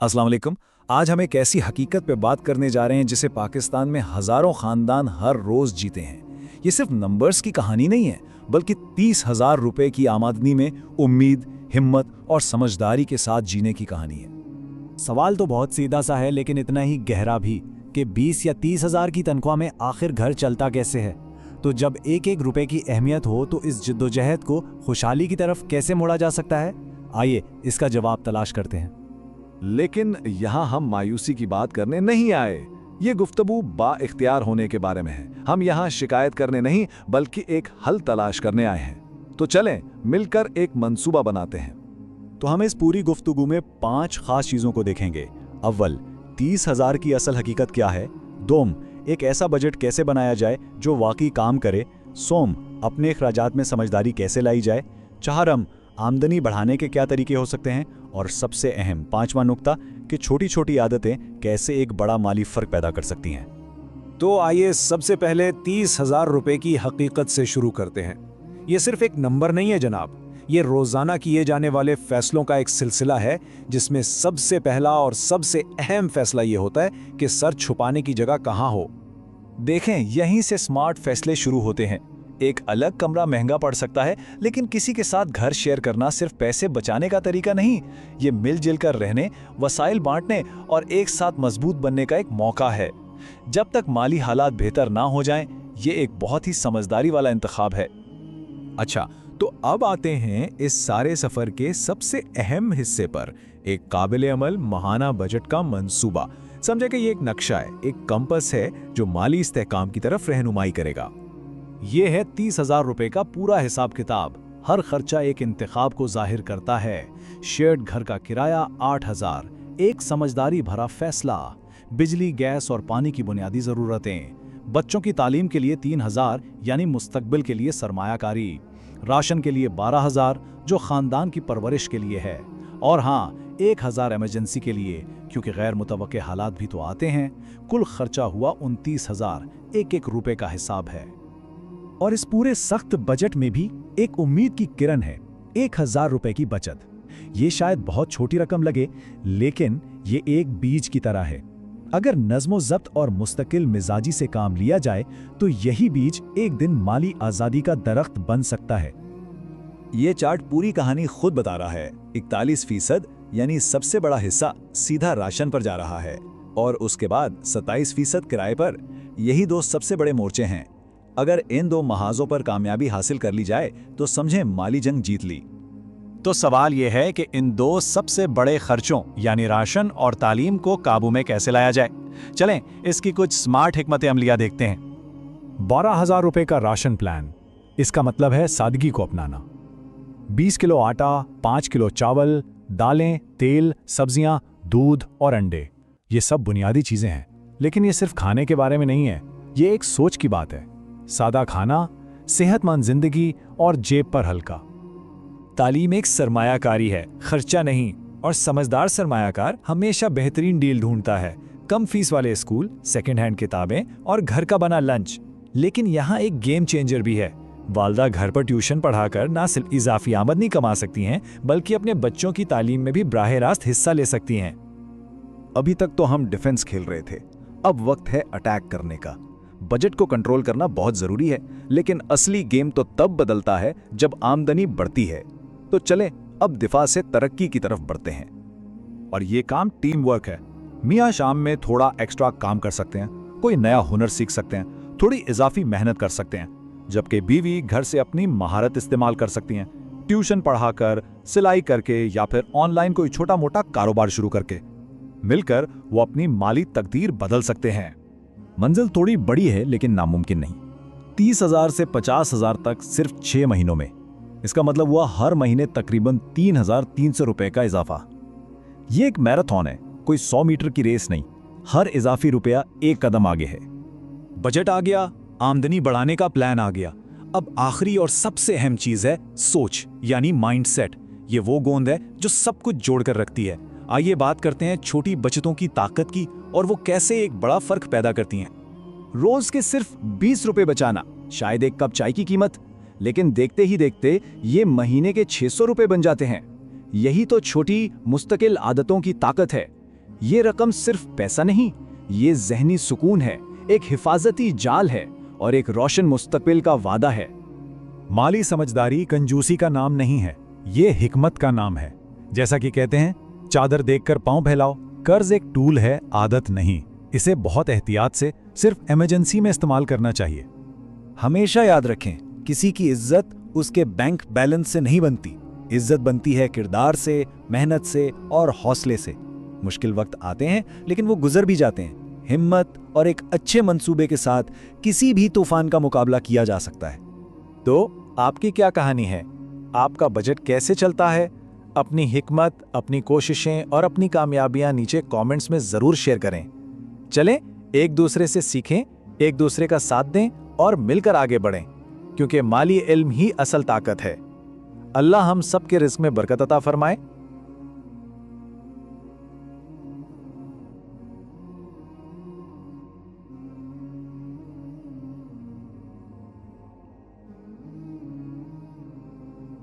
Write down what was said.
अस्सलाम वालेकुम। आज हम एक ऐसी हकीकत पे बात करने जा रहे हैं जिसे पाकिस्तान में हजारों खानदान हर रोज जीते हैं। ये सिर्फ नंबर्स की कहानी नहीं है, बल्कि 30,000 रुपए की आमदनी में उम्मीद, हिम्मत और समझदारी के साथ जीने की कहानी है। सवाल तो बहुत सीधा सा है, लेकिन इतना ही गहरा भी कि 20 या 30 हजार की तनख्वाह में आखिर घर चलता कैसे है। तो जब एक एक रुपए की अहमियत हो तो इस जिद्दोजहद को खुशहाली की तरफ कैसे मोड़ा जा सकता है? आइए इसका जवाब तलाश करते हैं। लेकिन यहाँ हम मायूसी की बात करने नहीं आए। ये गुफ्तगू बाइख्तियार होने के बारे में है। हम यहाँ शिकायत करने नहीं, बल्कि एक हल तलाश करने आए हैं। तो चलें मिलकर एक मंसूबा बनाते हैं। तो हम इस पूरी गुफ्तगू में 5 खास चीजों को देखेंगे। अव्वल, 30,000 की असल हकीकत क्या है। दोम, एक ऐसा बजट कैसे बनाया जाए जो वाकई काम करे। सोम, अपने अखराजात में समझदारी कैसे लाई जाए। चहारम, आमदनी बढ़ाने के क्या तरीके हो सकते हैं। और सबसे अहम 5वां नुक्ता कि छोटी छोटी आदतें कैसे एक बड़ा माली फर्क पैदा कर सकती हैं। तो आइए सबसे पहले 30,000 रुपए की हकीकत से शुरू करते हैं। ये सिर्फ एक नंबर नहीं है जनाब, ये रोजाना किए जाने वाले फैसलों का एक सिलसिला है, जिसमें सबसे पहला और सबसे अहम फैसला ये होता है कि सर छुपाने की जगह कहाँ हो। देखें, यहीं से स्मार्ट फैसले शुरू होते हैं। एक अलग कमरा महंगा पड़ सकता है, लेकिन किसी के साथ घर शेयर करना सिर्फ पैसे बचाने का तरीका नहीं, ये मिलजुल कर रहने, वसाइल बांटने और एक साथ मजबूत बनने का एक मौका है। जब तक माली हालात बेहतर ना हो जाएं, ये एक बहुत ही समझदारी वाला इंतखाब है। अच्छा, तो अब आते हैं इस सारे सफर के सबसे अहम हिस्से पर, एक काबिल अमल माहाना बजट का मंसूबा। समझे कि ये एक नक्शा है, एक कंपस है जो माली इस्तेहकाम की तरफ रहनुमाई करेगा। ये है 30,000 रुपए का पूरा हिसाब किताब। हर खर्चा एक इंतखाब को जाहिर करता है। शेयर्ड घर का किराया 8,000, एक समझदारी भरा फैसला, बिजली, गैस और पानी की बुनियादी जरूरतें, बच्चों की तालीम के लिए 3,000 यानी मुस्तकबिल के लिए सरमायाकारी, राशन के लिए 12,000 जो खानदान की परवरिश के लिए है, और हाँ 1,000 इमरजेंसी के लिए, क्योंकि गैर मुतवक्के हालात भी तो आते हैं। कुल खर्चा हुआ 29,000, एक एक रुपए का हिसाब है। और इस पूरे सख्त बजट में भी एक उम्मीद की किरण है, 1,000 रुपए की बचत। ये शायद बहुत छोटी रकम लगे, लेकिन ये एक बीज की तरह है। अगर नज़्मो ज़ब्त और मुस्तकिल मिजाजी से काम लिया जाए तो यही बीज एक दिन माली आज़ादी का दरख्त बन सकता है। ये चार्ट पूरी कहानी खुद बता रहा है। 41% यानी सबसे बड़ा हिस्सा सीधा राशन पर जा रहा है, और उसके बाद 27% किराए पर। यही दो सबसे बड़े मोर्चे हैं। अगर इन दो महाजों पर कामयाबी हासिल कर ली जाए तो समझें माली जंग जीत ली। तो सवाल यह है कि इन दो सबसे बड़े खर्चों यानी राशन और तालीम को काबू में कैसे लाया जाए। चलें इसकी कुछ स्मार्ट हिकमत अमलिया देखते हैं। 12,000 रुपए का राशन प्लान। इसका मतलब है सादगी को अपनाना। 20 किलो आटा, 5 किलो चावल, दालें, तेल, सब्जियां, दूध और अंडे, ये सब बुनियादी चीजें हैं। लेकिन ये सिर्फ खाने के बारे में नहीं है, ये एक सोच की बात है। सादा खाना, सेहतमंद जिंदगी और जेब पर हल्का। तालीम एक सरमायाकारी है, खर्चा नहीं, और समझदार सरमायाकार हमेशा बेहतरीन डील ढूंढता है। कम फीस वाले स्कूल, सेकंड हैंड किताबें और घर का बना लंच। लेकिन यहाँ एक गेम चेंजर भी है। वालदा घर पर ट्यूशन पढ़ाकर ना सिर्फ इजाफी आमदनी कमा सकती हैं, बल्कि अपने बच्चों की तालीम में भी बराह रास्त हिस्सा ले सकती हैं। अभी तक तो हम डिफेंस खेल रहे थे, अब वक्त है अटैक करने का। बजट को कंट्रोल करना बहुत जरूरी है, लेकिन असली गेम तो तब बदलता है जब आमदनी बढ़ती है। तो चलें अब दिफा से तरक्की की तरफ बढ़ते हैं। और ये काम टीम वर्क है। मियाँ शाम में थोड़ा एक्स्ट्रा काम कर सकते हैं, कोई नया हुनर सीख सकते हैं, थोड़ी इजाफी मेहनत कर सकते हैं, जबकि बीवी घर से अपनी महारत इस्तेमाल कर सकती हैं, ट्यूशन पढ़ाकर, सिलाई करके या फिर ऑनलाइन कोई छोटा मोटा कारोबार शुरू करके। मिलकर वो अपनी माली तकदीर बदल सकते हैं। मंजिल थोड़ी बड़ी है, लेकिन नामुमकिन नहीं। 30,000 से 50,000 तक सिर्फ 6 महीनों में। इसका मतलब हुआ हर महीने तकरीबन 3,300 रुपए का इजाफा। ये एक मैराथन है, कोई 100 मीटर की रेस नहीं। हर इजाफी रुपया एक कदम आगे है। बजट आ गया, आमदनी बढ़ाने का प्लान आ गया। अब आखिरी और सबसे अहम चीज है सोच, यानी माइंडसेट। ये वो गोंद है जो सब कुछ जोड़कर रखती है। आइए बात करते हैं छोटी बचतों की ताकत की और वो कैसे एक बड़ा फर्क पैदा करती हैं। रोज के सिर्फ 20 रुपए बचाना, शायद एक कप चाय की कीमत, लेकिन देखते ही देखते ये महीने के 600 रुपए बन जाते हैं। यही तो छोटी मुस्तकिल आदतों की ताकत है। ये रकम सिर्फ पैसा नहीं, ये ज़हनी सुकून है, एक हिफाजती जाल है और एक रोशन मुस्तकबिल का वादा है। माली समझदारी कंजूसी का नाम नहीं है, ये हिकमत का नाम है। जैसा कि कहते हैं, चादर देखकर पांव फैलाओ। कर्ज एक टूल है, आदत नहीं। इसे बहुत एहतियात से सिर्फ इमरजेंसी में इस्तेमाल करना चाहिए। हमेशा याद रखें, किसी की इज्जत उसके बैंक बैलेंस से नहीं बनती। इज्जत बनती है किरदार से, मेहनत से और हौसले से। मुश्किल वक्त आते हैं लेकिन वो गुजर भी जाते हैं। हिम्मत और एक अच्छे मंसूबे के साथ किसी भी तूफान का मुकाबला किया जा सकता है। तो आपकी क्या कहानी है? आपका बजट कैसे चलता है? अपनी हिकमत, अपनी कोशिशें और अपनी कामयाबियां नीचे कमेंट्स में जरूर शेयर करें। चलें, एक दूसरे से सीखें, एक दूसरे का साथ दें और मिलकर आगे बढ़ें, क्योंकि माली इल्म ही असल ताकत है। अल्लाह हम सब के रिज़्क में बरकत अता फरमाए।